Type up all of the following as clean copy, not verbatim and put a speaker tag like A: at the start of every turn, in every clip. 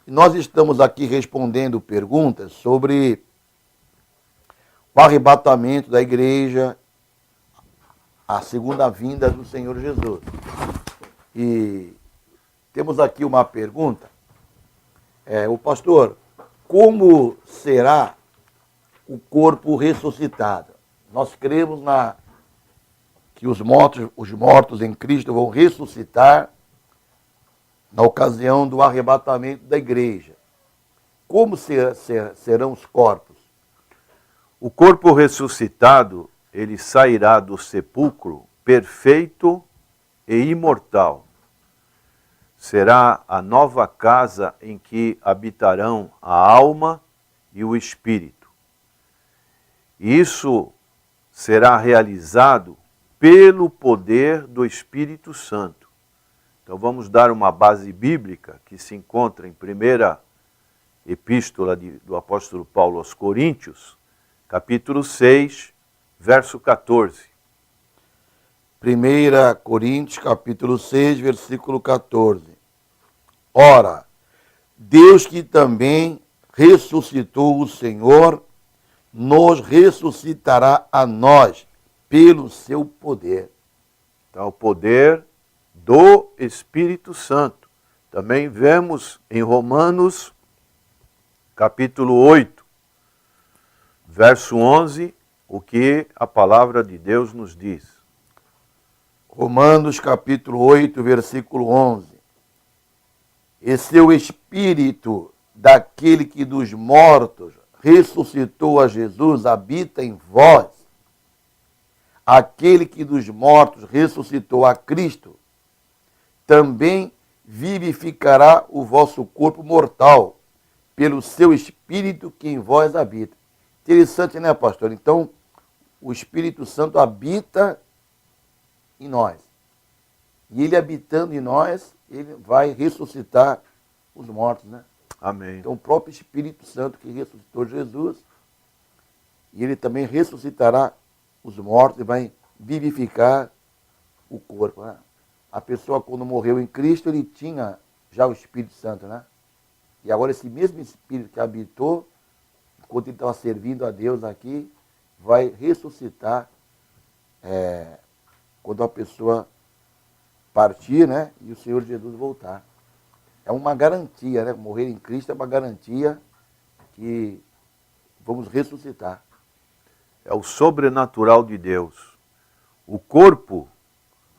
A: Nós estamos aqui respondendo perguntas sobre o arrebatamento da igreja, a segunda vinda do Senhor Jesus. E temos aqui uma pergunta. O pastor, como será o corpo ressuscitado? Nós cremos que os mortos em Cristo vão ressuscitar na ocasião do arrebatamento da igreja. Como serão os corpos?
B: O corpo ressuscitado, ele sairá do sepulcro perfeito e imortal. Será a nova casa em que habitarão a alma e o espírito. Isso será realizado pelo poder do Espírito Santo. Então vamos dar uma base bíblica que se encontra em primeira epístola do apóstolo Paulo aos Coríntios, capítulo 6, verso 14.
A: 1 Coríntios, capítulo 6, versículo 14. Ora, Deus que também ressuscitou o Senhor, nos ressuscitará a nós pelo seu poder.
B: Então, o poder do Espírito Santo. Também vemos em Romanos, capítulo 8, verso 11, o que a palavra de Deus nos diz.
A: Romanos, capítulo 8, versículo 11. E seu Espírito daquele que dos mortos ressuscitou a Jesus habita em vós. Aquele que dos mortos ressuscitou a Cristo também vivificará o vosso corpo mortal pelo seu Espírito que em vós habita. Interessante, né, pastor? Então, o Espírito Santo habita em nós. E ele habitando em nós, ele vai ressuscitar os mortos, né?
B: Amém.
A: Então, o próprio Espírito Santo que ressuscitou Jesus, e ele também ressuscitará os mortos e vai vivificar o corpo, né? A pessoa, quando morreu em Cristo, ele tinha já o Espírito Santo, né? E agora esse mesmo Espírito que habitou, enquanto ele estava servindo a Deus aqui, vai ressuscitar quando a pessoa partir, né? E o Senhor Jesus voltar. É uma garantia, né? Morrer em Cristo é uma garantia que vamos ressuscitar.
B: É o sobrenatural de Deus. O corpo,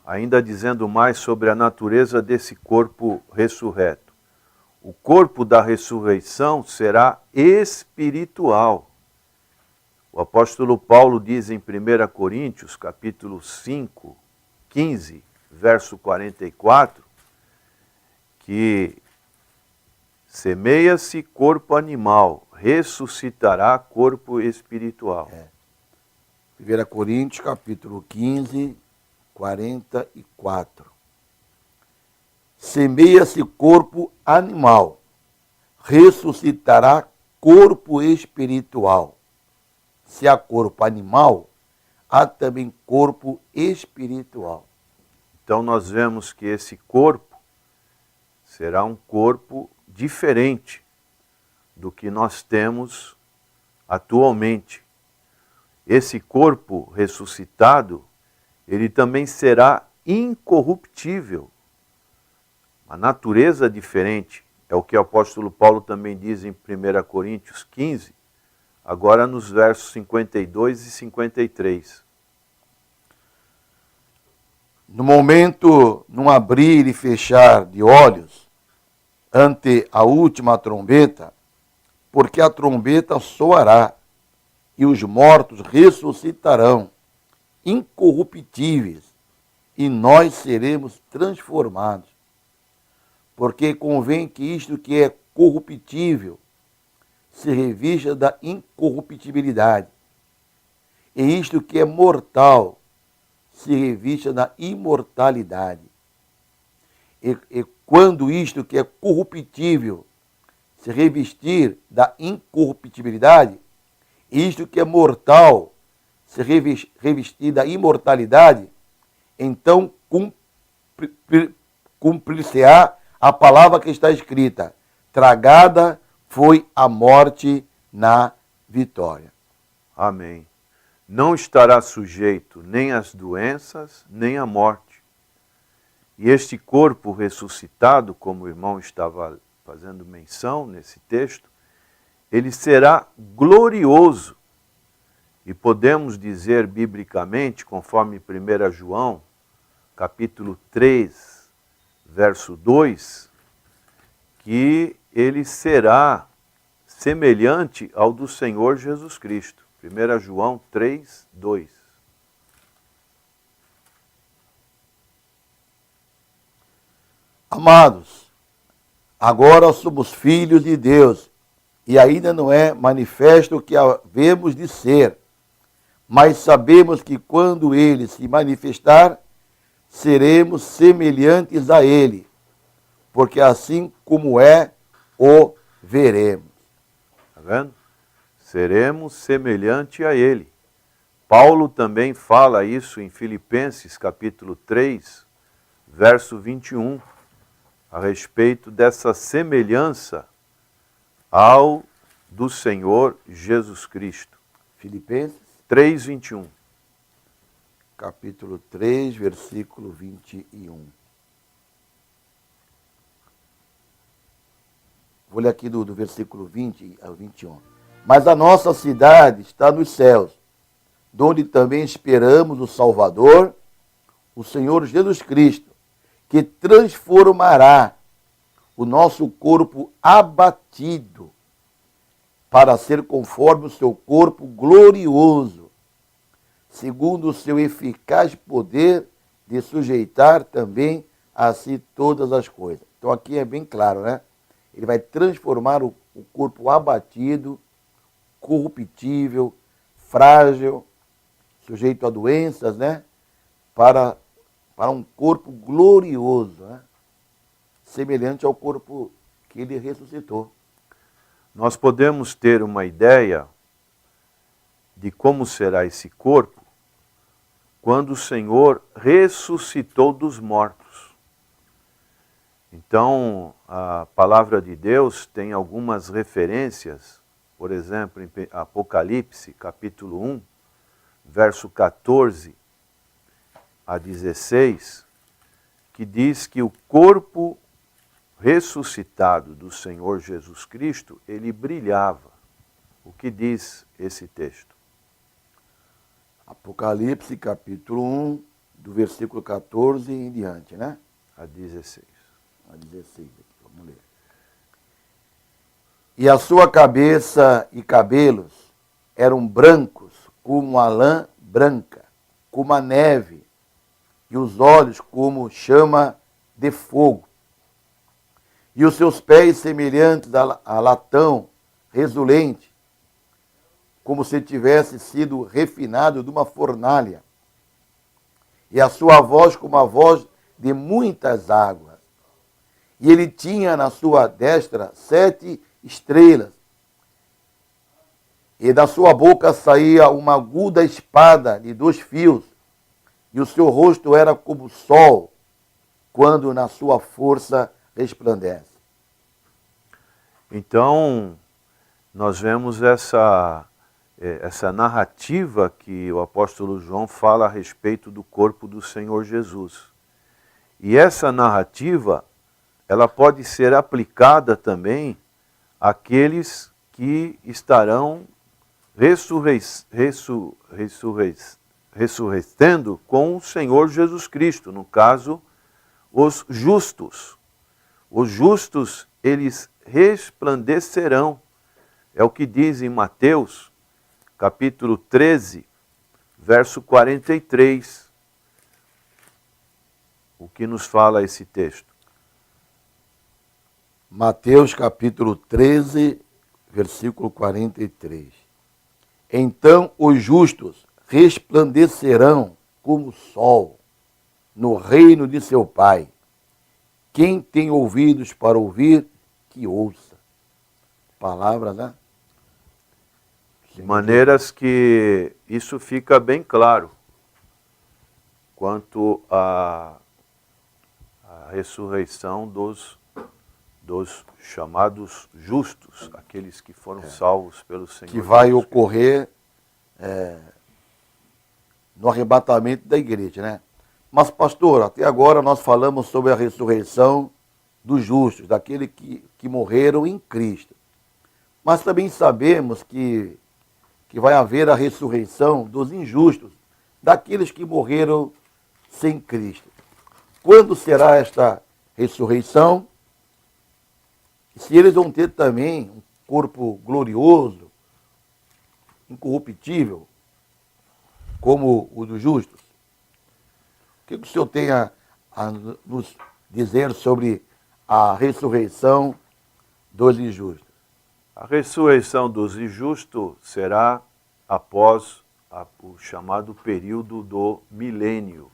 B: ainda dizendo mais sobre a natureza desse corpo ressurreto. O corpo da ressurreição será espiritual. O apóstolo Paulo diz em 1 Coríntios, capítulo 5, 15, verso 44, que semeia-se corpo animal, ressuscitará corpo espiritual.
A: 1 Coríntios, capítulo 15, 44. Semeia-se corpo animal, ressuscitará corpo espiritual. Se há corpo animal, há também corpo espiritual.
B: Então nós vemos que esse corpo será um corpo diferente do que nós temos atualmente. Esse corpo ressuscitado, ele também será incorruptível. A natureza diferente, é o que o apóstolo Paulo também diz em 1 Coríntios 15, agora nos versos 52 e 53.
A: No momento, num abrir e fechar de olhos, ante a última trombeta, porque a trombeta soará, e os mortos ressuscitarão, incorruptíveis, e nós seremos transformados. Porque convém que isto que é corruptível se revista da incorruptibilidade, e isto que é mortal se revista da imortalidade. E quando isto que é corruptível se revestir da incorruptibilidade, isto que é mortal se revestir da imortalidade, então cumprir-se-á a palavra que está escrita: tragada foi a morte na vitória.
B: Amém. Não estará sujeito nem às doenças, nem à morte. E este corpo ressuscitado, como o irmão estava fazendo menção nesse texto, ele será glorioso. E podemos dizer biblicamente, conforme 1 João, capítulo 3, verso 2, que ele será semelhante ao do Senhor Jesus Cristo. 1 João 3, 2.
A: Amados, agora somos filhos de Deus, e ainda não é manifesto o que havemos de ser, mas sabemos que quando ele se manifestar, seremos semelhantes a ele, porque assim como é, o veremos.
B: Está vendo? Seremos semelhante a ele. Paulo também fala isso em Filipenses capítulo 3, verso 21, a respeito dessa semelhança ao do Senhor Jesus Cristo.
A: Filipenses
B: 3, 21.
A: capítulo 3, versículo 21. Vou ler aqui do versículo 20 ao 21. Mas a nossa cidade está nos céus, donde também esperamos o Salvador, o Senhor Jesus Cristo, que transformará o nosso corpo abatido para ser conforme o seu corpo glorioso, segundo o seu eficaz poder de sujeitar também a si todas as coisas. Então aqui é bem claro, né? Ele vai transformar o corpo abatido, corruptível, frágil, sujeito a doenças, né? Para um corpo glorioso, né? Semelhante ao corpo que ele ressuscitou.
B: Nós podemos ter uma ideia de como será esse corpo quando o Senhor ressuscitou dos mortos. Então, a palavra de Deus tem algumas referências, por exemplo, em Apocalipse, capítulo 1, verso 14 a 16, que diz que o corpo ressuscitado do Senhor Jesus Cristo, ele brilhava. O que diz esse texto?
A: Apocalipse, capítulo 1, do versículo 14 em diante, né?
B: A 16.
A: A 16, aqui, vamos ler. E a sua cabeça e cabelos eram brancos, como a lã branca, como a neve, e os olhos como chama de fogo. E os seus pés semelhantes a latão reluzente, como se tivesse sido refinado de uma fornalha. E a sua voz como a voz de muitas águas. E ele tinha na sua destra 7 estrelas. E da sua boca saía uma aguda espada de 2 fios. E o seu rosto era como o sol, quando na sua força resplandece.
B: Então, nós vemos essa narrativa que o apóstolo João fala a respeito do corpo do Senhor Jesus. E essa narrativa, ela pode ser aplicada também àqueles que estarão ressurrecendo com o Senhor Jesus Cristo, no caso, os justos. Os justos, eles resplandecerão. É o que diz em Mateus, capítulo 13, verso 43. O que nos fala esse texto?
A: Mateus, capítulo 13, versículo 43. Então os justos resplandecerão como o sol no reino de seu Pai. Quem tem ouvidos para ouvir, que ouça. Palavras, né?
B: De maneiras que isso fica bem claro quanto à ressurreição dos chamados justos, aqueles que foram salvos pelo Senhor.
A: Que vai
B: Jesus
A: ocorrer no arrebatamento da igreja, né? Mas, pastor, até agora nós falamos sobre a ressurreição dos justos, daqueles que morreram em Cristo. Mas também sabemos que vai haver a ressurreição dos injustos, daqueles que morreram sem Cristo. Quando será esta ressurreição? Se eles vão ter também um corpo glorioso, incorruptível, como o dos justos? O que o senhor tem a nos dizer sobre a ressurreição dos injustos?
B: A ressurreição dos injustos será após o chamado período do milênio.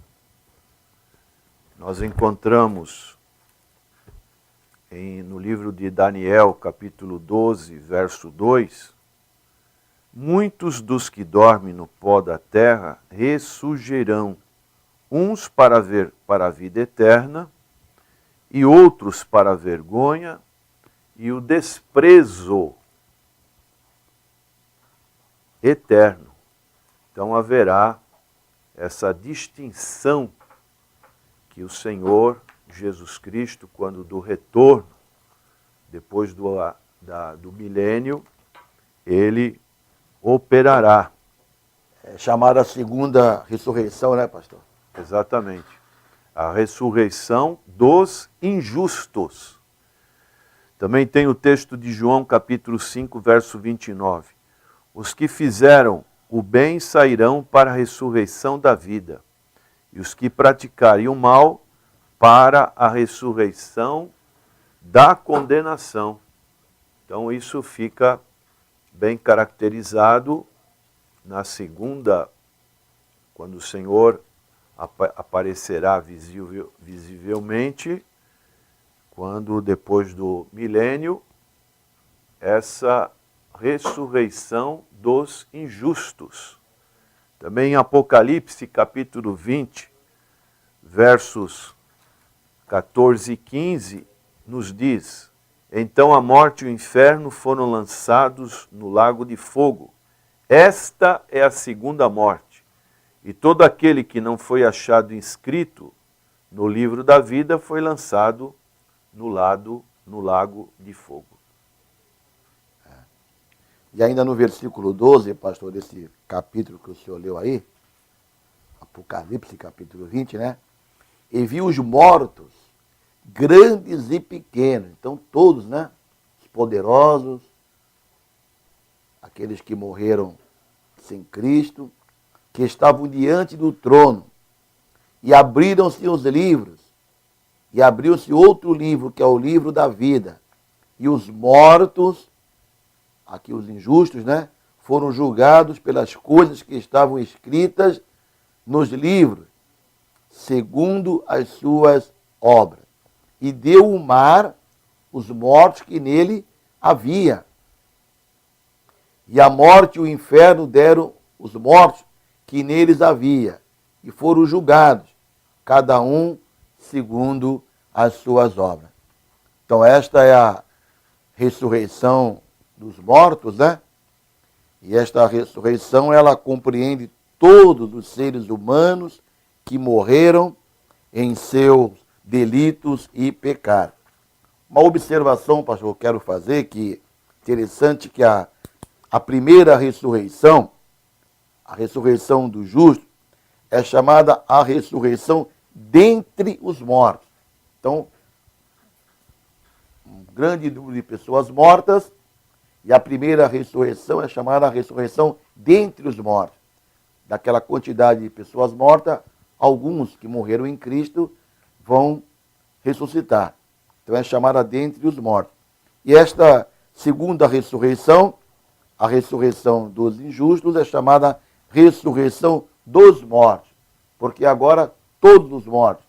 B: Nós encontramos no livro de Daniel, capítulo 12, verso 2, muitos dos que dormem no pó da terra ressurgirão, uns para a vida eterna, e outros para a vergonha e o desprezo eterno. Então haverá essa distinção que o Senhor Jesus Cristo, quando do retorno, depois do milênio, ele operará.
A: É chamada a segunda ressurreição, né, pastor?
B: Exatamente. A ressurreição dos injustos. Também tem o texto de João, capítulo 5, verso 29. Os que fizeram o bem sairão para a ressurreição da vida, e os que praticarem o mal para a ressurreição da condenação. Então isso fica bem caracterizado na segunda, quando o Senhor aparecerá visivelmente, quando depois do milênio, essa ressurreição dos injustos. Também em Apocalipse, capítulo 20, versos 14 e 15, nos diz: então a morte e o inferno foram lançados no lago de fogo. Esta é a segunda morte. E todo aquele que não foi achado inscrito no livro da vida foi lançado no lago de fogo.
A: E ainda no versículo 12, pastor, desse capítulo que o senhor leu aí, Apocalipse, capítulo 20, né? E viu os mortos, grandes e pequenos, então todos, né? Os poderosos, aqueles que morreram sem Cristo, que estavam diante do trono, e abriram-se os livros, e abriu-se outro livro, que é o livro da vida, e os mortos, aqui os injustos, né, foram julgados pelas coisas que estavam escritas nos livros, segundo as suas obras. E deu o mar os mortos que nele havia. E a morte e o inferno deram os mortos que neles havia, e foram julgados, cada um segundo as suas obras. Então esta é a ressurreição dos mortos, né? E esta ressurreição, ela compreende todos os seres humanos que morreram em seus delitos e pecados. Uma observação, pastor, que eu quero fazer, que interessante que a primeira ressurreição, a ressurreição do justo, é chamada a ressurreição dentre os mortos. Então, um grande número de pessoas mortas, e a primeira ressurreição é chamada a ressurreição dentre os mortos. Daquela quantidade de pessoas mortas, alguns que morreram em Cristo vão ressuscitar. Então é chamada dentre os mortos. E esta segunda ressurreição, a ressurreição dos injustos, é chamada ressurreição dos mortos, porque agora todos os mortos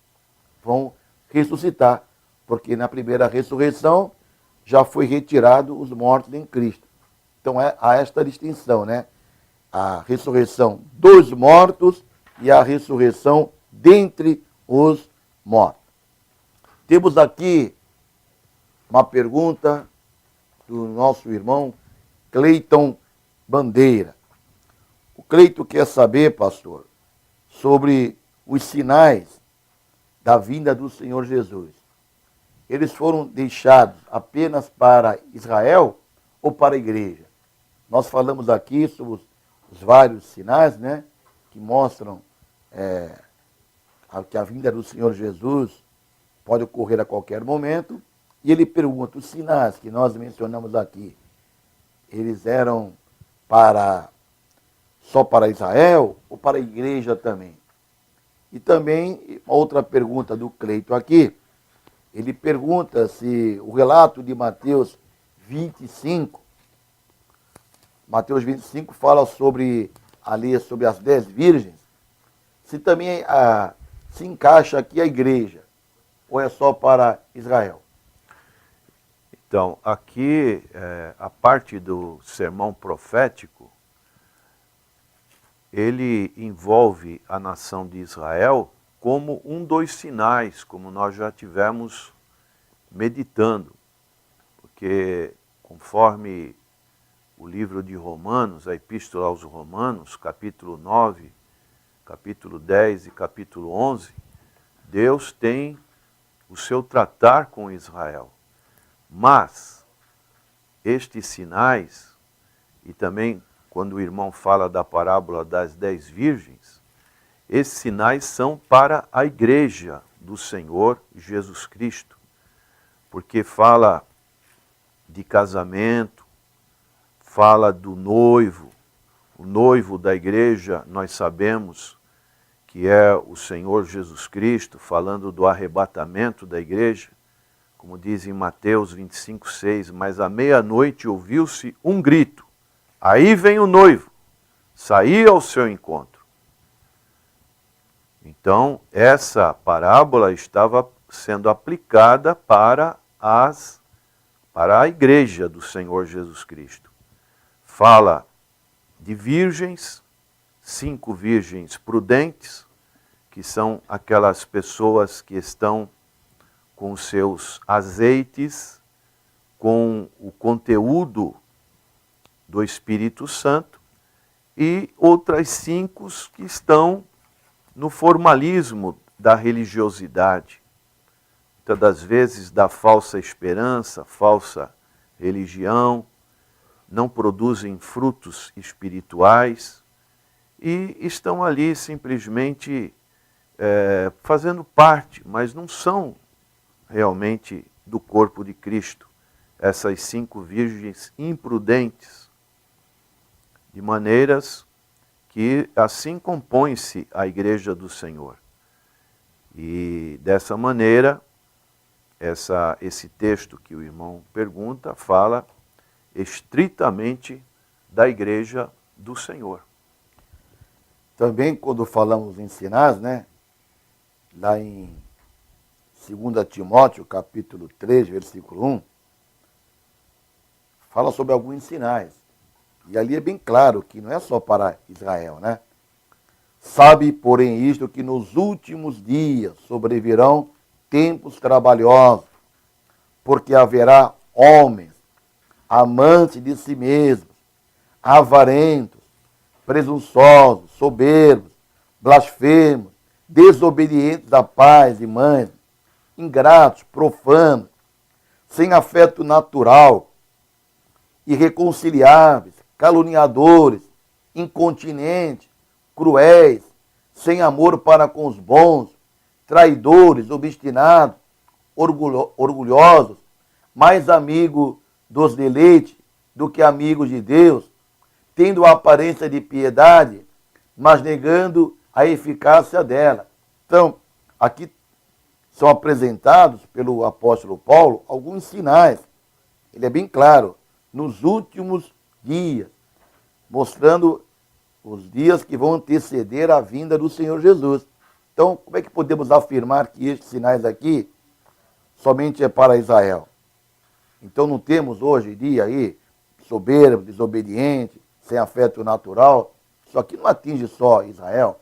A: vão ressuscitar, porque na primeira ressurreição já foi retirado os mortos em Cristo. Então há esta distinção, né? A ressurreição dos mortos e a ressurreição dentre os mortos. Temos aqui uma pergunta do nosso irmão Cleiton Bandeira. O Cleiton quer saber, pastor, sobre os sinais da vinda do Senhor Jesus. Eles foram deixados apenas para Israel ou para a igreja? Nós falamos aqui sobre os vários sinais, né, que mostram que a vinda do Senhor Jesus pode ocorrer a qualquer momento. E ele pergunta, os sinais que nós mencionamos aqui, eles eram só para Israel ou para a igreja também? E também, outra pergunta do Cleito aqui, ele pergunta se o relato de Mateus 25 fala sobre as 10 virgens, se também se encaixa aqui a igreja, ou é só para Israel?
B: Então, aqui, a parte do sermão profético, ele envolve a nação de Israel como um dos sinais, como nós já tivemos meditando. Porque, conforme o livro de Romanos, a Epístola aos Romanos, capítulo 9, capítulo 10 e capítulo 11, Deus tem o seu tratar com Israel. Mas estes sinais, e também quando o irmão fala da parábola das 10 virgens, esses sinais são para a igreja do Senhor Jesus Cristo, porque fala de casamento, fala do noivo. O noivo da igreja, nós sabemos que é o Senhor Jesus Cristo, falando do arrebatamento da igreja, como diz em Mateus 25:6, mas à meia-noite ouviu-se um grito, aí vem o noivo, saí ao seu encontro. Então, essa parábola estava sendo aplicada para a igreja do Senhor Jesus Cristo. Fala de virgens, 5 virgens prudentes, que são aquelas pessoas que estão com os seus azeites, com o conteúdo do Espírito Santo, e outras 5 que estão no formalismo da religiosidade, muitas das vezes da falsa esperança, falsa religião, não produzem frutos espirituais e estão ali simplesmente fazendo parte, mas não são realmente do corpo de Cristo. Essas 5 virgens imprudentes, de maneiras que assim compõe-se a igreja do Senhor. E dessa maneira, esse texto que o irmão pergunta fala estritamente da igreja do Senhor.
A: Também quando falamos em sinais, né, lá em 2 Timóteo, capítulo 3, versículo 1, fala sobre alguns sinais. E ali é bem claro que não é só para Israel, né? Sabe, porém, isto, que nos últimos dias sobrevirão tempos trabalhosos, porque haverá homens amantes de si mesmos, avarentos, presunçosos, soberbos, blasfemos, desobedientes a pais e mães, ingratos, profanos, sem afeto natural, irreconciliáveis, caluniadores, incontinentes, cruéis, sem amor para com os bons, traidores, obstinados, orgulhosos, mais amigos dos deleites do que amigos de Deus, tendo a aparência de piedade, mas negando a eficácia dela. Então, aqui são apresentados pelo apóstolo Paulo alguns sinais. Ele é bem claro, nos últimos dias, mostrando os dias que vão anteceder a vinda do Senhor Jesus. Então, como é que podemos afirmar que estes sinais aqui somente é para Israel? Então, não temos hoje em dia aí soberbo, desobediente, sem afeto natural. Isso aqui não atinge só Israel,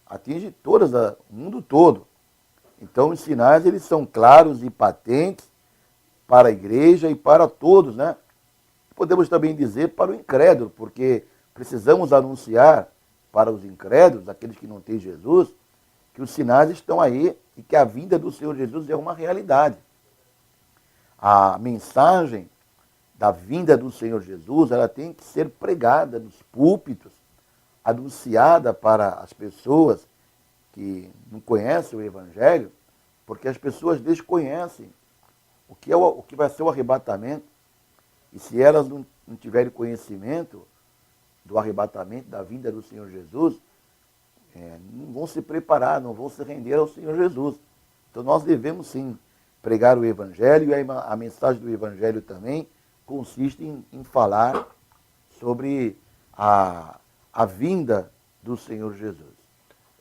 A: atinge o mundo todo. Então, os sinais eles são claros e patentes para a igreja e para todos, né? Podemos também dizer para o incrédulo, porque precisamos anunciar para os incrédulos, aqueles que não têm Jesus, que os sinais estão aí e que a vinda do Senhor Jesus é uma realidade. A mensagem da vinda do Senhor Jesus, ela tem que ser pregada nos púlpitos, anunciada para as pessoas que não conhecem o Evangelho, porque as pessoas desconhecem o que vai ser o arrebatamento. E se elas não tiverem conhecimento do arrebatamento, da vinda do Senhor Jesus, não vão se preparar, não vão se render ao Senhor Jesus. Então nós devemos sim pregar o Evangelho, e a mensagem do Evangelho também consiste em falar sobre a vinda do Senhor Jesus.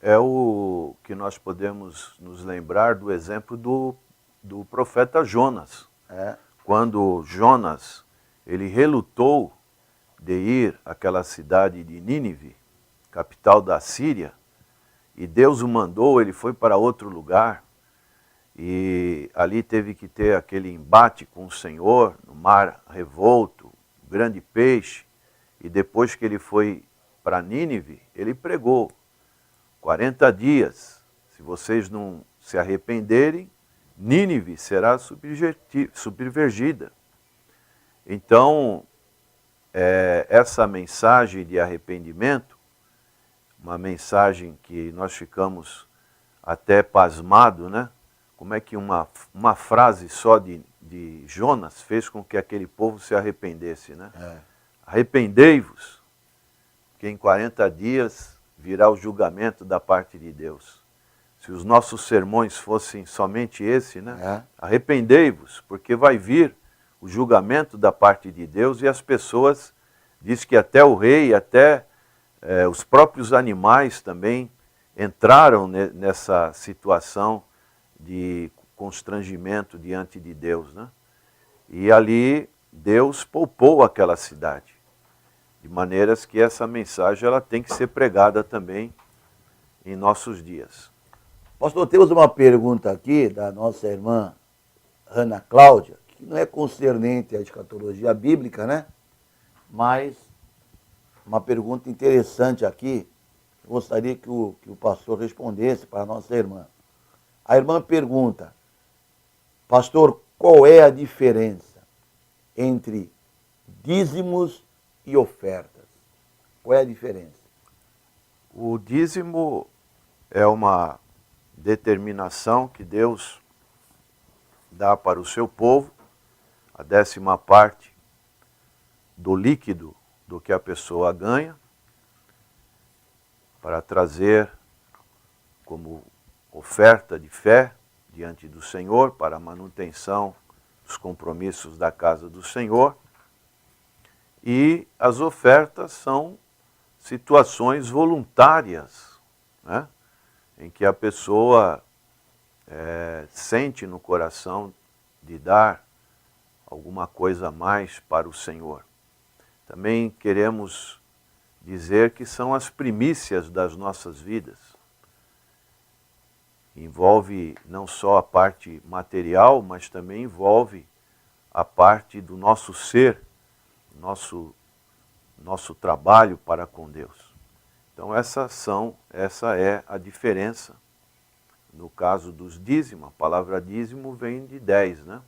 B: É o que nós podemos nos lembrar do exemplo do profeta Jonas. Quando Jonas ele relutou de ir àquela cidade de Nínive, capital da Síria, e Deus o mandou, ele foi para outro lugar, e ali teve que ter aquele embate com o Senhor, no mar revolto, grande peixe, e depois que ele foi para Nínive, ele pregou 40 dias, se vocês não se arrependerem, Nínive será submergida. Então, essa mensagem de arrependimento, uma mensagem que nós ficamos até pasmados, né? Como é que uma frase só de Jonas fez com que aquele povo se arrependesse, né? Arrependei-vos, que em 40 dias virá o julgamento da parte de Deus. Se os nossos sermões fossem somente esse, né? Arrependei-vos, porque vai vir o julgamento da parte de Deus, e as pessoas, diz que até o rei, até os próprios animais também entraram nessa situação de constrangimento diante de Deus, né? E ali Deus poupou aquela cidade, de maneiras que essa mensagem ela tem que ser pregada também em nossos dias.
A: Pastor, temos uma pergunta aqui da nossa irmã Ana Cláudia, que não é concernente à escatologia bíblica, né? Mas uma pergunta interessante aqui, gostaria que o pastor respondesse para a nossa irmã. A irmã pergunta: pastor, qual é a diferença entre dízimos e ofertas? Qual é a diferença?
B: O dízimo é uma determinação que Deus dá para o seu povo, a 10ª do líquido do que a pessoa ganha, para trazer como oferta de fé diante do Senhor, para a manutenção dos compromissos da casa do Senhor. E as ofertas são situações voluntárias, né? Em que a pessoa sente no coração de dar alguma coisa a mais para o Senhor. Também queremos dizer que são as primícias das nossas vidas. Envolve não só a parte material, mas também envolve a parte do nosso ser, nosso trabalho para com Deus. Então essa é a diferença. No caso dos dízimos, a palavra dízimo vem de 10, né?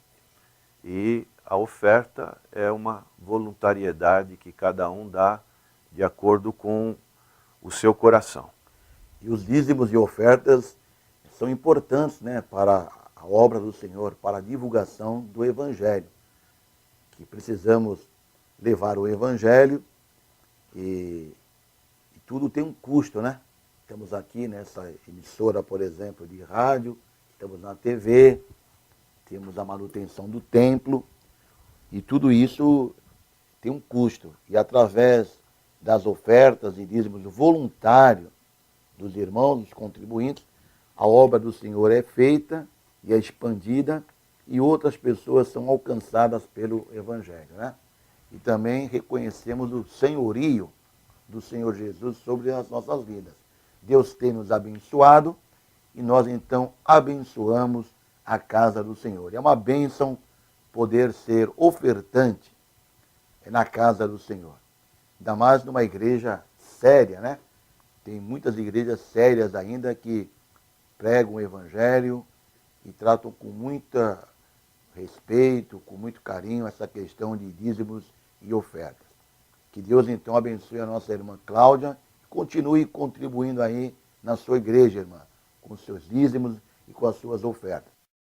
B: E a oferta é uma voluntariedade que cada um dá de acordo com o seu coração.
A: E os dízimos e ofertas são importantes, né, para a obra do Senhor, para a divulgação do Evangelho. Que precisamos levar o Evangelho e tudo tem um custo, né? Estamos aqui nessa emissora, por exemplo, de rádio, estamos na TV, temos a manutenção do templo, e tudo isso tem um custo. E através das ofertas e dízimos voluntários dos irmãos, dos contribuintes, a obra do Senhor é feita e é expandida, e outras pessoas são alcançadas pelo Evangelho, né? E também reconhecemos o senhorio do Senhor Jesus sobre as nossas vidas. Deus tem nos abençoado e nós então abençoamos a casa do Senhor. É uma bênção poder ser ofertante na casa do Senhor. Ainda mais numa igreja séria, né? Tem muitas igrejas sérias ainda que pregam o evangelho e tratam com muito respeito, com muito carinho essa questão de dízimos e ofertas. Que Deus então abençoe a nossa irmã Cláudia, continue contribuindo aí na sua igreja, irmã, com os seus dízimos e com as suas ofertas.